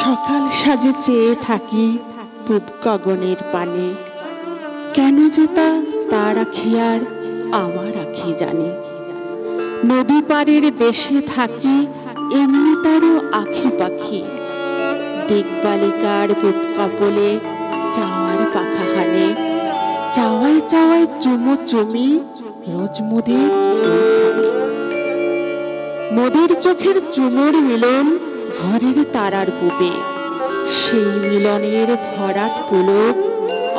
সকাল সাজে চেয়ে থাকি পূব গগনের পানে, কেন যে তা তার আখি আর আমার আখি জানে। নদী পাড়ের দেশে থাকি এমনি তারও আখি পাখি, দিকবালিকার বুক কাপলে চাওয়ার পাখা হানে। চাওয়ায় চাওয়ায় চুমো চুমি রোজ মোদের ওইখানে। মোদের চোখের চুমোর মিলন ভোরের তারার বুবে, সেই মিলনের ভরাট পুলক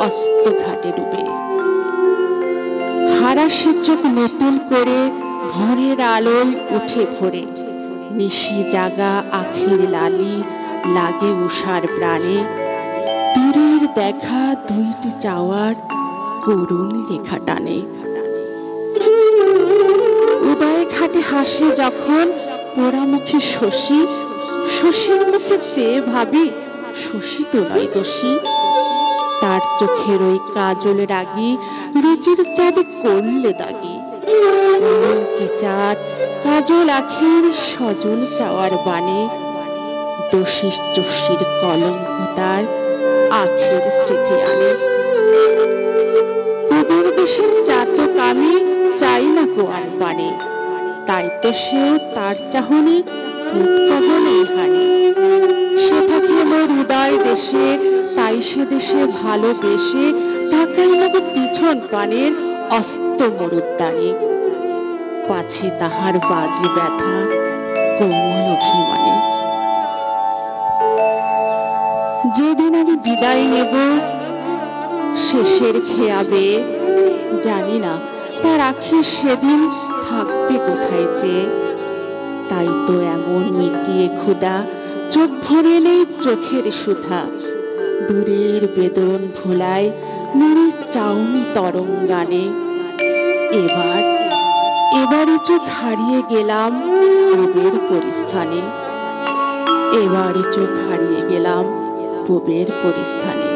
অস্ত ঘাটে ডুবে। হারাসে চোখ নতুন করে ভোরের আলোয় উঠে ভোরে, নিশি জাগা আখের লালি লাগে উষার প্রাণে। দূরের দেখা দুইটি চাওয়ার করুণ রেখা টানে। উদয় ঘাটে হাসে যখন পোড়ামুখী শশী, শশীর মুখে চেয়ে ভাবি শশী তো নয় দোষী। তার চোখের ওই কাজল রাগি রুচির চাঁদ করলে দাগি। কলঙ্কি চাঁদ কাজল আখির সজল চাওয়ার বানে, দোষী চষির কলঙ্ক তার আখের স্মৃতি আনে। পূবের দেশের চাতক আমি চাই না কোয়ার পানে, তাই তো সেও তার চাহনি পূব গগনে হানে। সে থাকে মোর হৃদয় দেশে, তাই সে দেশে ভালোবেসে তাকাই লাগে পিছন পানের অস্ত মরুদ্যানে। পাছে তাহার বাজি ব্যথা কোমল অভিমানে। যেদিন আমি বিদায় নেব শেষের খেয়াবে, জানি না তার আখি সেদিন থাকবে কোথায় চেয়ে। তাই তো এমন মিটিয়ে ক্ষুধা চোখ ভরে নেই চোখের সুধা। দূরের বেদন ভোলায় নুরি চাউনি তরঙ্গানে। এবারে চোখ হারিয়ে গেলাম পূবের পরিস্থানে। এবারে চোখ হারিয়ে গেলাম পূবের পরিস্থানে।